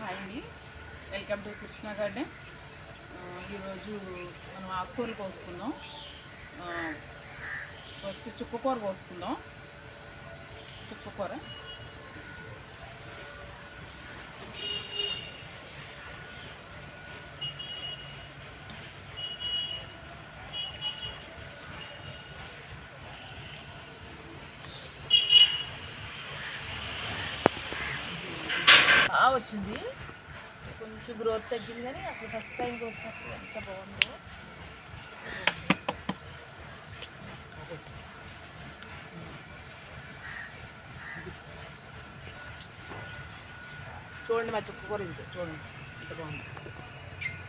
Hi అండి, welcome to Krishna garden. ఈరోజు మనం ఆకుకూరలు కోసుకుందాం. ఫస్ట్ చుక్కకూర కోసుకుందాం. చుక్కకూర వచ్చింది, కొంచెం గ్రోత్ తగ్గింది, కానీ అసలు ఫస్ట్ టైం కోసినప్పుడు ఎంత బాగుందో. చూడండి మా చుక్కకూర ఇంత చూడండి, ఎంత బాగుంది.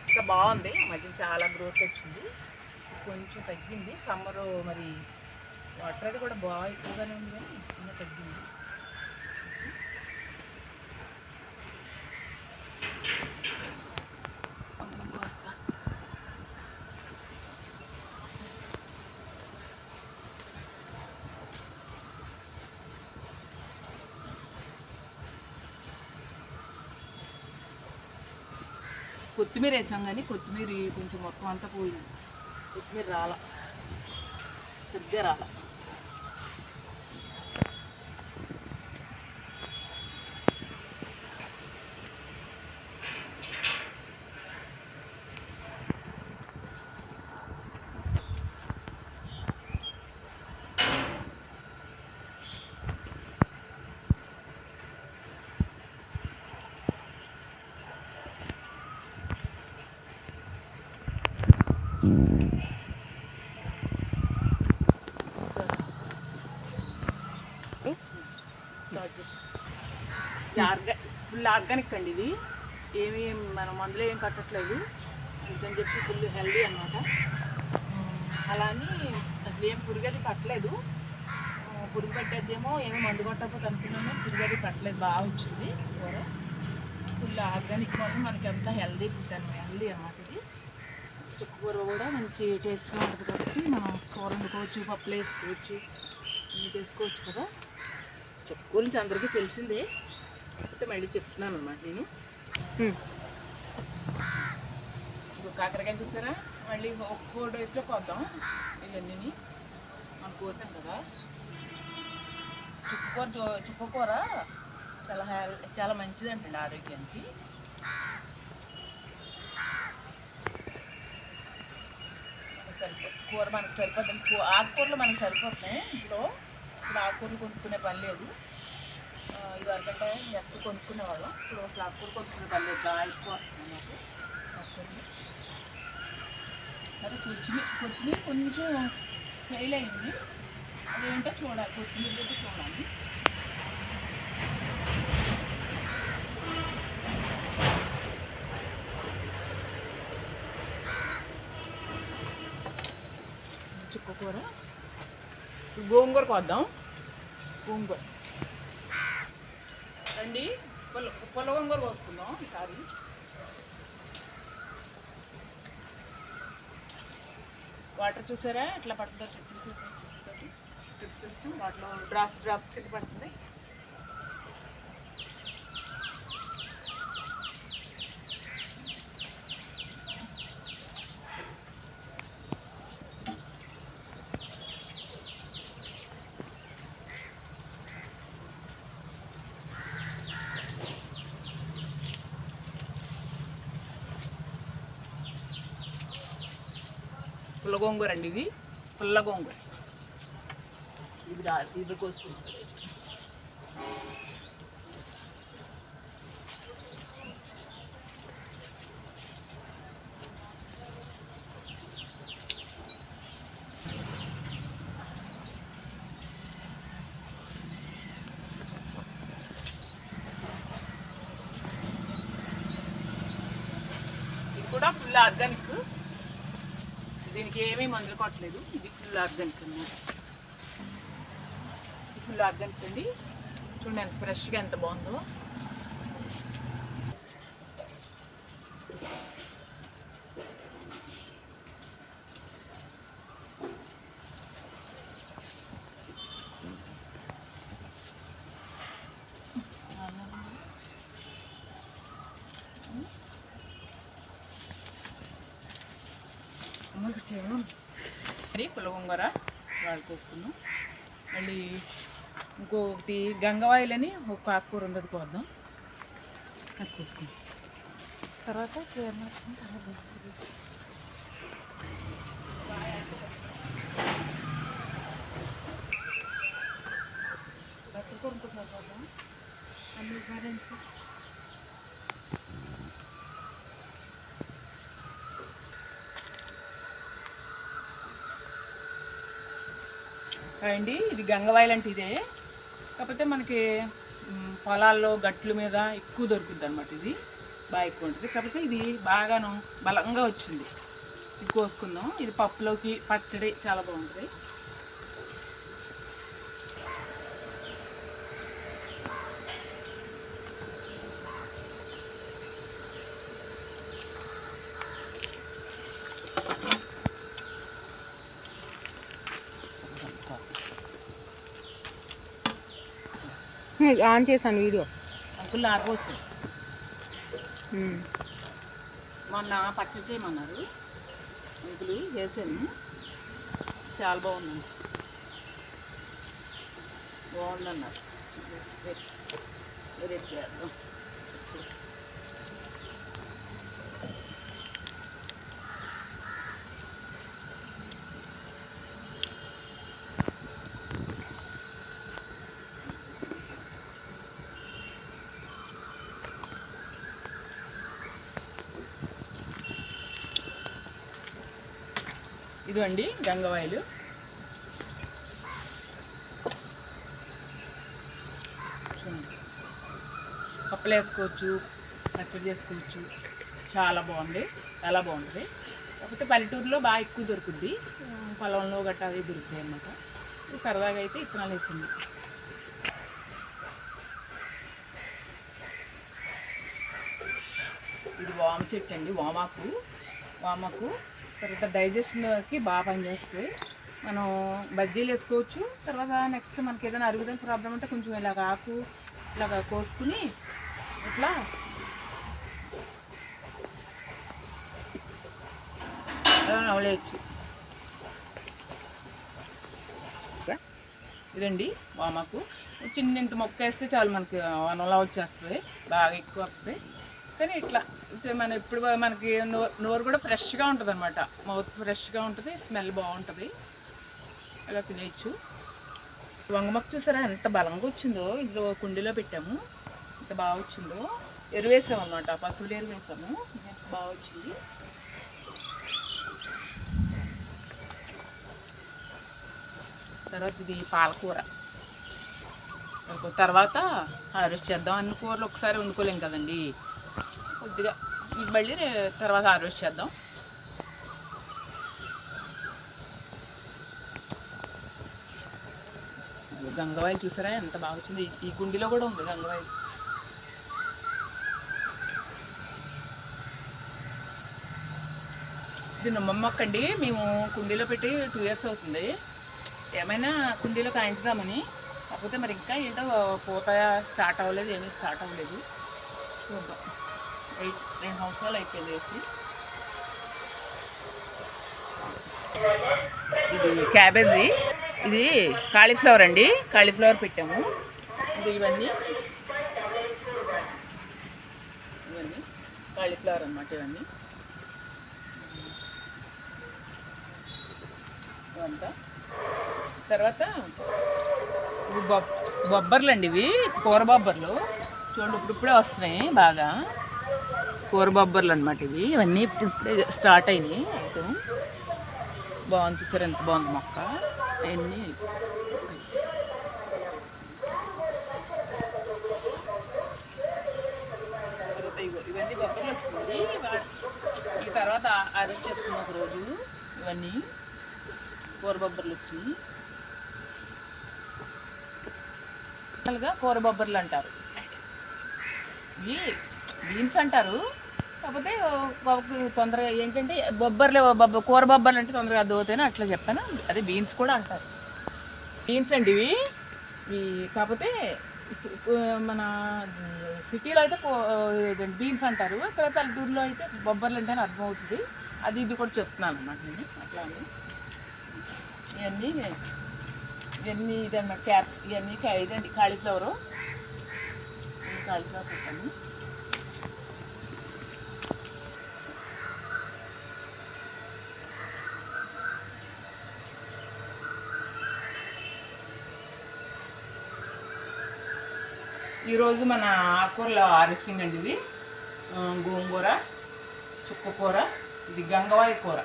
ఇంకా బాగుంది, మధ్య చాలా గ్రోత్ వచ్చింది, కొంచెం తగ్గింది. సమ్మర్ మరి వాటర్ అది కూడా బాగా ఎక్కువగానే ఉంది, కానీ ఇంకా తగ్గింది. కొత్తిమీర వేసాం, కానీ కొత్తిమీర కొంచెం మొత్తం అంతా పోయింది. కొత్తిమీర రాల, సరిగ్గా రాల. ఫుల్ ఆర్గానిక్ అండి ఇది. ఏమి మనం మందులో ఏం కట్టట్లేదు, అందుకని చెప్పి ఫుల్ హెల్దీ అనమాట. అలాని అసలు ఏం పురుగది పట్టలేదు. పురుగు పెట్టేదేమో ఏమో మందు కొట్టకపోతే అనుకున్నాము, పురుగది పట్టలేదు, బాగా వచ్చింది కూర. ఫుల్ ఆర్గానిక్ మాత్రం మనకి అంతా హెల్దీ ఫుడ్ హెల్దీ అనమాట. ఇది చుక్కకూర కూడా మంచి టేస్ట్గా ఉంటుంది కాబట్టి మనం కూర వండుకోవచ్చు, పప్పులు వేసుకోవచ్చు, ఇవి చేసుకోవచ్చు కదా. చుక్క గురించి అందరికీ తెలిసిందే, అయితే మళ్ళీ చెప్తున్నాను అన్నమాట నేను. ఇప్పుడు కాకరకాయ చూసారా, మళ్ళీ ఒక 4 డేస్లో కోద్దాం ఇవన్నీ. మనం కోసాం కదా. చుక్కకూర చాలా మంచిదంటండి ఆరోగ్యానికి. కూర మనకు సరిపోతుంది, ఆకుకూరలు మనకు సరిపోతున్నాయి ఇంట్లో. ఇప్పుడు ఆకుకూరలు కొనుక్కునే పని లేదు. ఇది వరకంటే ఎక్కువ కొనుక్కునేవాళ్ళం, ఇప్పుడు అసలు ఆకుకూర కొనుక్కునే పని లేదు, బాగా ఎక్కువ వస్తుంది నాకు ఆకుకూరలు. అదే కొత్తిమీర కొంచెం ఫెయిల్ అయింది, అదేంటో చూడాలి, కొత్తిమీర అయితే చూడాలి. చుక్కకూర, గోంగూర కోద్దాం. గోంగూర రండి, పొల గోంగూర కోసుకుందాం ఈసారి. వాటర్ చూసారా ఎట్లా పడుతుందో, డ్రిప్ సిస్టమ్ వాటిలో డ్రాప్స్ కింద పడుతుంది. పుల్ల గోంగూర అండి, ఇది పుల్ల గోంగూర. ఇది కోసుకుంటుంది. ఇది కూడా ఫుల్ ఆర్గానిక్, దీనికి ఏమీ మందులు కొట్టలేదు. ఇది ఫుల్ ఆర్గానిక్ అన్నమాట. ఫుల్ ఆర్గానిక్ అండి, చూడండి ఎంత ఫ్రెష్గా ఎంత బాగుందో. అది పులగొంగర వాళ్ళు కోసుకున్నాం. మళ్ళీ ఇంకొకటి గంగవాయిలని ఒక ఆకుకూర ఉండదు కోద్దాం, అది కోసుకున్నాం. తర్వాత చీర మార్చుకుని తర్వాత బచ్చకూర ఇంకోసారి కోద్దాం. అన్ని బాగా అండి. ఇది గంగవాయిల్ అంటే ఇదే, కాకపోతే మనకి పొలాల్లో గట్ల మీద ఎక్కువ దొరుకుద్ది అనమాట. ఇది బాగా ఎక్కువ ఉంటుంది, కాకపోతే ఇది బాగాను బలంగా వచ్చింది. ఇది కోసుకుందాం. ఇది పప్పులోకి పచ్చడి చాలా బాగుంటుంది. ఆన్ చేశాను వీడియో. అంకుల్ నాకోసం మొన్న పచ్చడి చేయమన్నారు అంకులు, చేశాను. చాలా బాగుందండి, బాగుందన్నారు. రేపు చేద్దాం. ఇదిగోండి గంగవాయిలు. పప్పులు వేసుకోవచ్చు, పచ్చడి చేసుకోవచ్చు. చాలా బాగుంది, చాలా బాగుంటుంది. కాకపోతే పల్లెటూరులో బాగా ఎక్కువ దొరుకుద్ది, పొలంలో గట్టా అది దొరుకుతాయి అన్నమాట. సరదాగా అయితే ఇత్తనాలు వేసింది. ఇది వామ చెట్టు అండి, వామాకు తర్వాత డైజెషన్కి బాగా పనిచేస్తుంది. మనం బజ్జీలు వేసుకోవచ్చు. తర్వాత నెక్స్ట్ మనకి ఏదైనా అరుగుదల ప్రాబ్లం ఉంటే కొంచెం ఇలాగ ఆకు ఇలాగ కోసుకుని ఇట్లా నవలేయచ్చు. ఇదండి వామాకు. చిన్నంత మొక్క వేస్తే చాలు, మనకి వనంలా వచ్చేస్తుంది, బాగా ఎక్కువ వస్తుంది. కానీ ఇట్లా మనం ఇప్పుడు మనకి నోరు కూడా ఫ్రెష్గా ఉంటుంది అనమాట. మౌత్ ఫ్రెష్గా ఉంటుంది, స్మెల్ బాగుంటుంది, అలా తినేయచ్చు. వంగమొక్క చూసారా ఎంత బలంగా వచ్చిందో. ఇందులో కుండీలో పెట్టాము, ఎంత బాగా వచ్చిందో. ఎరువు వేసాము అనమాట, పశువులు ఎరువు వేసాము, బాగా వచ్చింది. తర్వాత ఇది పాలకూర. తర్వాత హార్వెస్ట్ చేద్దాం. అన్ని కూరలు ఒకసారి వండుకోలేం కదండి, కొద్దిగా మళ్ళీ తర్వాత హార్వెస్ట్ చేద్దాం. గంగవాయిలు చూసారా ఎంత బాగా వచ్చింది. ఈ కుండీలో కూడా ఉంది గంగవాయిలు. ఇది నిమ్మమ్మక్క అండి. మేము కుండీలో పెట్టి 2 years అవుతుంది. ఏమైనా కుండీలో కాయించుదామని, కాకపోతే మరి ఇంకా ఏంటో పూత స్టార్ట్ అవ్వలేదు, ఏమీ స్టార్ట్ అవ్వలేదు. చూద్దాం. 2 సంవత్సరాలు అయిపోయింది వేసి. ఇది క్యాబేజీ, ఇది కాలీఫ్లవర్ అండి. కాలీఫ్లవర్ పెట్టాము. ఇది ఇవన్నీ కాలీఫ్లవర్ అన్నమాట. ఇవన్నీ ఇవంతా. తర్వాత ఇవి బొబ్బర్లు అండి. ఇవి కూర బొబ్బర్లు చూడండి, ఇప్పుడిప్పుడే వస్తున్నాయి బాగా. కూర బొబ్బర్లు అనమాట ఇవి. ఇవన్నీ ఇప్పుడిప్పుడే స్టార్ట్ అయినాయి. అయితే బాగుంది, చూసారు ఎంత బాగుంది మొక్క. అవన్నీ ఇవన్నీ బొబ్బర్లు వచ్చింది. ఈ తర్వాత అరెస్ట్ చేసుకున్న ఒక రోజు ఇవన్నీ కూర బొబ్బర్లు వచ్చినాయి. కూర బొబ్బర్లు అంటారు, ఇవి బీన్స్ అంటారు. కాకపోతే తొందరగా ఏంటంటే కూర బొబ్బర్లు అంటే తొందరగా అర్థమవుతాయని అట్లా చెప్పాను. అదే బీన్స్ కూడా అంటారు. బీన్స్ అండి ఇవి. కాకపోతే మన సిటీలో అయితే బీన్స్ అంటారు, ఇక్కడ పల్లెటూరులో అయితే బొబ్బర్లు అంటే అర్థమవుతుంది. అది ఇది కూడా చెప్తున్నాను అన్నమాట నేను అట్లా అని. ఇవన్నీ ఇదన్నమాట క్యాప్స్, ఇవన్నీ ఇదండి కాలీఫ్లవరు. కాలీఫ్లవర్ పెట్టాను. ఈరోజు మన ఆకుకూరలో హార్వెస్టింగ్ అండి ఇది. గోంగూర, చుక్కకూర, ఇది గంగవాయి కూర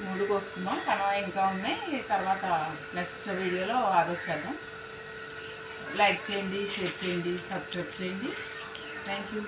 3 కోసుకున్నాం. కనవాయి ఇంకా ఉన్నాయి, తర్వాత నెక్స్ట్ వీడియోలో హార్వెస్ట్ చేద్దాం. లైక్ చేయండి, షేర్ చేయండి, సబ్స్క్రైబ్ చేయండి. Thank you.